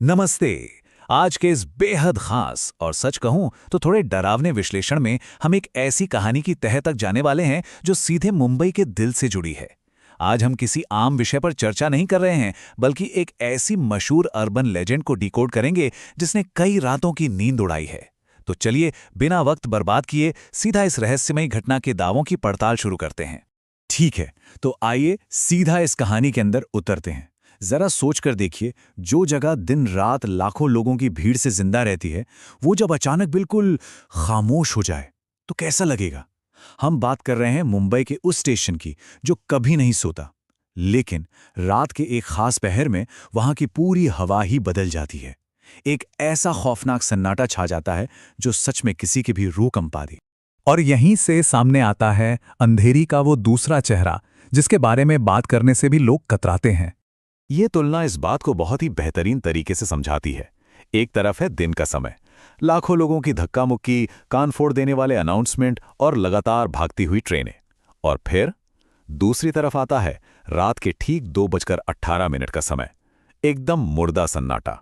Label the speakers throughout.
Speaker 1: नमस्ते। आज के इस बेहद खास और सच कहूं तो थोड़े डरावने विश्लेषण में हम एक ऐसी कहानी की तह तक जाने वाले हैं जो सीधे मुंबई के दिल से जुड़ी है। आज हम किसी आम विषय पर चर्चा नहीं कर रहे हैं, बल्कि एक ऐसी मशहूर अर्बन लेजेंड को डिकोड करेंगे जिसने कई रातों की नींद उड़ाई है। तो चलिए बिना वक्त बर्बाद किए सीधा इस रहस्यमयी घटना के दावों की पड़ताल शुरू करते हैं। ठीक है, तो आइए सीधा इस कहानी के अंदर उतरते हैं। जरा सोच कर देखिए, जो जगह दिन रात लाखों लोगों की भीड़ से जिंदा रहती है, वो जब अचानक बिल्कुल खामोश हो जाए तो कैसा लगेगा। हम बात कर रहे हैं मुंबई के उस स्टेशन की जो कभी नहीं सोता, लेकिन रात के एक खास पहर में वहां की पूरी हवा ही बदल जाती है। एक ऐसा खौफनाक सन्नाटा छा जाता है जो सच में किसी की भी रूह कंपा दे। और यहीं से सामने आता है अंधेरी का वो दूसरा चेहरा, जिसके बारे में बात करने से भी लोग कतराते हैं।
Speaker 2: ये तुलना इस बात को बहुत ही बेहतरीन तरीके से समझाती है। एक तरफ है दिन का समय, लाखों लोगों की धक्का मुक्की, कान फोड़ देने वाले अनाउंसमेंट और लगातार भागती हुई ट्रेनें। और फिर दूसरी तरफ आता है रात के ठीक 2:18 का समय, एकदम मुर्दा सन्नाटा।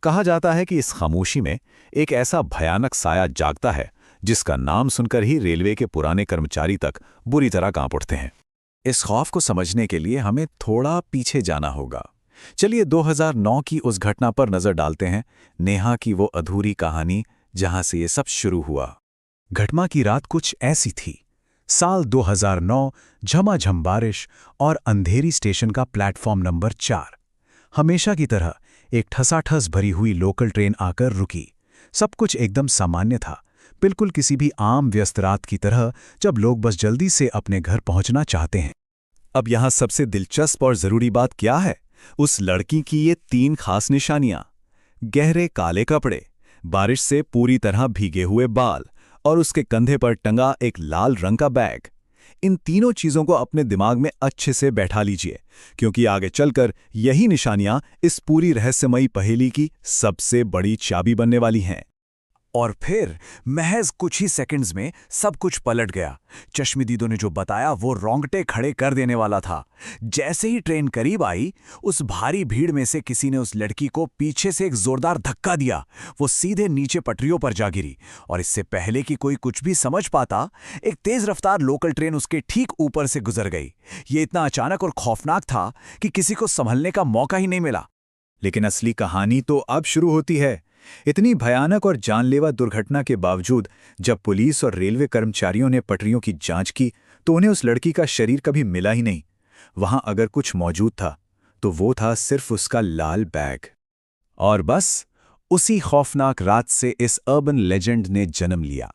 Speaker 2: कहा जाता है कि इस खामोशी में एक ऐसा भयानक साया जागता है जिसका नाम सुनकर ही रेलवे के पुराने कर्मचारी तक बुरी तरह कांप उठते हैं।
Speaker 1: इस खौफ को समझने के लिए हमें थोड़ा पीछे जाना होगा। चलिए 2009 की उस घटना पर नजर डालते हैं, नेहा की वो अधूरी कहानी जहां से ये सब शुरू हुआ। घटना की रात कुछ ऐसी थी। साल 2009, झमाझम बारिश और अंधेरी स्टेशन का प्लेटफॉर्म नंबर 4। हमेशा की तरह एक ठसाठस भरी हुई लोकल ट्रेन आकर रुकी। सब कुछ एकदम सामान्य था, बिल्कुल किसी भी आम व्यस्त रात की तरह, जब लोग बस जल्दी से अपने घर पहुंचना चाहते हैं।
Speaker 2: अब यहां सबसे दिलचस्प और जरूरी बात क्या है? उस लड़की की ये 3 खास निशानियां: गहरे काले कपड़े, बारिश से पूरी तरह भीगे हुए बाल और उसके कंधे पर टंगा एक लाल रंग का बैग। इन तीनों चीजों को अपने दिमाग में अच्छे से बैठा लीजिए, क्योंकि आगे चलकर यही निशानियां इस पूरी रहस्यमयी पहेली की सबसे बड़ी चाबी बनने वाली हैं।
Speaker 1: और फिर महज कुछ ही सेकंड्स में सब कुछ पलट गया। चश्मदीदों ने जो बताया वो रोंगटे खड़े कर देने वाला था। जैसे ही ट्रेन करीब आई, उस भारी भीड़ में से किसी ने उस लड़की को पीछे से एक जोरदार धक्का दिया। वो सीधे नीचे पटरियों पर जा गिरी, और इससे पहले कि कोई कुछ भी समझ पाता, एक तेज रफ्तार लोकल ट्रेन उसके ठीक ऊपर से गुजर गई। ये इतना अचानक और खौफनाक था कि किसी को संभलने का मौका ही नहीं मिला।
Speaker 2: लेकिन असली कहानी तो अब शुरू होती है। इतनी भयानक और जानलेवा दुर्घटना के बावजूद जब पुलिस और रेलवे कर्मचारियों ने पटरियों की जांच की, तो उन्हें उस लड़की का शरीर कभी मिला ही नहीं। वहां अगर कुछ मौजूद था तो वो था सिर्फ उसका लाल बैग।
Speaker 1: और बस उसी खौफनाक रात से इस अर्बन लेजेंड ने जन्म लिया।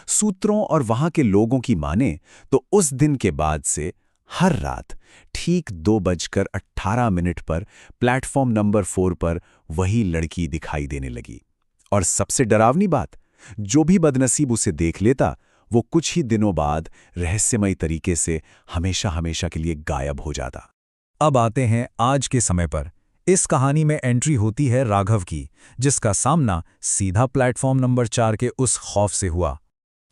Speaker 1: सूत्रों और वहां के लोगों की माने तो उस दिन के बाद से हर रात ठीक 2:18 पर प्लेटफॉर्म नंबर 4 पर वही लड़की दिखाई देने लगी। और सबसे डरावनी बात, जो भी बदनसीब उसे देख लेता, वो कुछ ही दिनों बाद रहस्यमयी तरीके से हमेशा हमेशा के लिए गायब हो जाता। अब आते हैं आज के समय पर। इस कहानी में एंट्री होती है राघव की, जिसका सामना सीधा प्लेटफॉर्म नंबर 4 के उस खौफ से हुआ।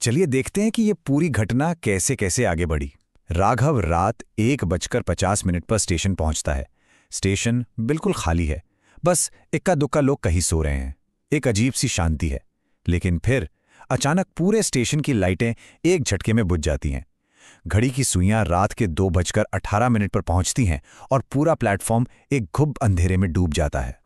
Speaker 1: चलिए देखते हैं कि ये पूरी घटना कैसे कैसे आगे बढ़ी। राघव रात 1:50 पर स्टेशन पहुंचता है। स्टेशन बिल्कुल खाली है, बस इक्का दुक्का लोग कहीं सो रहे हैं। एक अजीब सी शांति है। लेकिन फिर अचानक पूरे स्टेशन की लाइटें एक झटके में बुझ जाती हैं। घड़ी की सुइयां रात के 2:18 पर पहुंचती हैं और पूरा प्लेटफॉर्म एक घुप अंधेरे में डूब जाता है।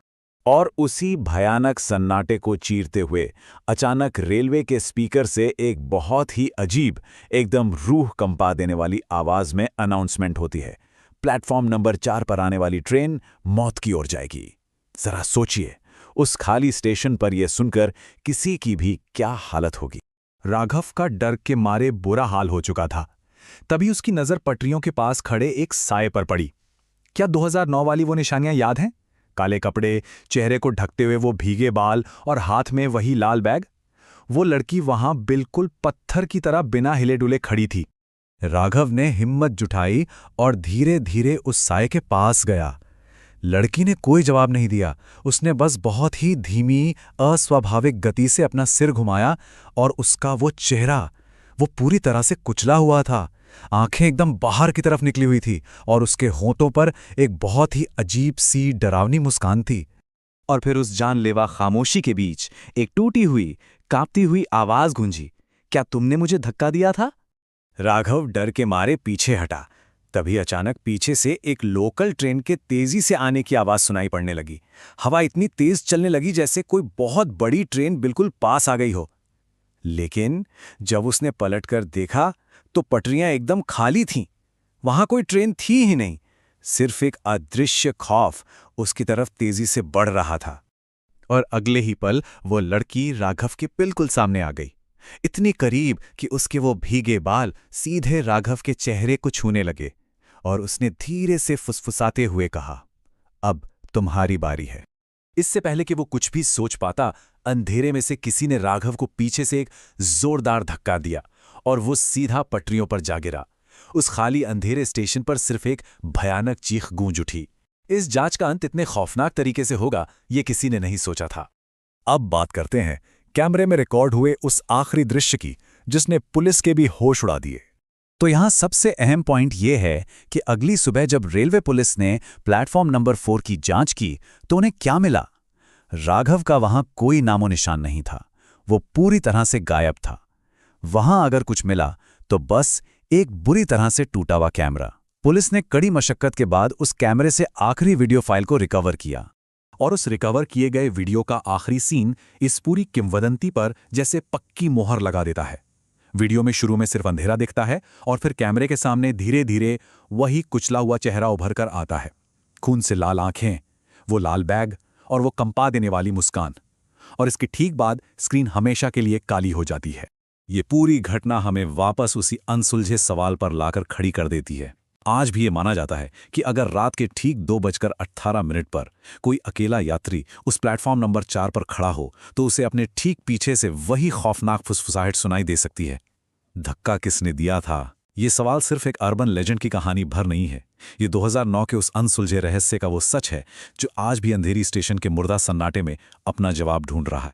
Speaker 1: और उसी भयानक सन्नाटे को चीरते हुए अचानक रेलवे के स्पीकर से एक बहुत ही अजीब, एकदम रूह कंपा देने वाली आवाज में अनाउंसमेंट होती है: प्लेटफॉर्म नंबर 4 पर आने वाली ट्रेन मौत की ओर जाएगी। जरा सोचिए, उस खाली स्टेशन पर यह सुनकर किसी की भी क्या हालत होगी। राघव का डर के मारे बुरा हाल हो चुका था। तभी उसकी नजर पटरियों के पास खड़े एक साये पर पड़ी। क्या 2009 वाली वो निशानियां याद हैं? काले कपड़े, चेहरे को ढकते हुए वो भीगे बाल और हाथ में वही लाल बैग। वो लड़की वहां बिल्कुल पत्थर की तरह बिना हिले डुले खड़ी थी। राघव ने हिम्मत जुटाई और धीरे धीरे उस साये के पास गया। लड़की ने कोई जवाब नहीं दिया। उसने बस बहुत ही धीमी, अस्वाभाविक गति से अपना सिर घुमाया, और उसका वो चेहरा, वो पूरी तरह से कुचला हुआ था। आंखें एकदम बाहर की तरफ निकली हुई थी और उसके होंठों पर एक बहुत ही अजीब सी डरावनी मुस्कान थी।
Speaker 3: और फिर उस जानलेवा खामोशी के बीच एक टूटी हुई, कांपती हुई आवाज गूंजी, क्या तुमने मुझे धक्का दिया था?
Speaker 1: राघव डर के मारे पीछे हटा। तभी अचानक पीछे से एक लोकल ट्रेन के तेजी से आने की आवाज सुनाई पड़ने लगी। हवा इतनी तेज चलने लगी जैसे कोई बहुत बड़ी ट्रेन बिल्कुल पास आ गई हो। लेकिन जब उसने पलटकर देखा तो पटरियां एकदम खाली थीं। वहां कोई ट्रेन थी ही नहीं, सिर्फ एक अदृश्य खौफ उसकी तरफ तेजी से बढ़ रहा था।
Speaker 2: और अगले ही पल वो लड़की राघव के बिल्कुल सामने आ गई, इतनी करीब कि उसके वो भीगे बाल सीधे राघव के चेहरे को छूने लगे, और उसने धीरे से फुसफुसाते हुए कहा, अब तुम्हारी बारी है।
Speaker 1: इससे पहले कि वो कुछ भी सोच पाता, अंधेरे में से किसी ने राघव को पीछे से एक जोरदार धक्का दिया और वो सीधा पटरियों पर जा गिरा। उस खाली अंधेरे स्टेशन पर सिर्फ एक भयानक चीख गूंज उठी। इस जांच का अंत इतने खौफनाक तरीके से होगा, ये किसी ने नहीं सोचा था।
Speaker 2: अब बात करते हैं कैमरे में रिकॉर्ड हुए उस आखिरी दृश्य की, जिसने पुलिस के भी होश उड़ा दिए।
Speaker 1: तो यहां सबसे अहम पॉइंट यह है कि अगली सुबह जब रेलवे पुलिस ने प्लेटफॉर्म नंबर 4 की जांच की तो उन्हें क्या मिला? राघव का वहां कोई नामो निशान नहीं था। वो पूरी तरह से गायब था। वहां अगर कुछ मिला तो बस एक बुरी तरह से टूटा हुआ कैमरा। पुलिस ने कड़ी मशक्कत के बाद उस कैमरे से आखिरी वीडियो फाइल को रिकवर किया,
Speaker 2: और उस रिकवर किए गए वीडियो का आखिरी सीन इस पूरी किंवदंती पर जैसे पक्की मोहर लगा देता है। वीडियो में शुरू में सिर्फ अंधेरा दिखता है और फिर कैमरे के सामने धीरे धीरे वही कुचला हुआ चेहरा उभर कर आता है। खून से लाल आंखें, वो लाल बैग और वो कंपा देने वाली मुस्कान। और इसके ठीक बाद स्क्रीन हमेशा के लिए काली हो जाती है। ये पूरी घटना हमें वापस उसी अनसुलझे सवाल पर लाकर खड़ी कर देती है। आज भी ये माना जाता है कि अगर रात के ठीक 2:18 पर कोई अकेला यात्री उस प्लेटफॉर्म नंबर 4 पर खड़ा हो तो उसे अपने ठीक पीछे से वही खौफनाक फुसफुसाहट सुनाई दे सकती है। धक्का किसने दिया था? ये सवाल सिर्फ एक अर्बन लेजेंड की कहानी भर नहीं है। ये 2009 के उस अनसुलझे रहस्य का वो सच है जो आज भी अंधेरी स्टेशन के मुर्दा सन्नाटे में अपना जवाब ढूंढ रहा है।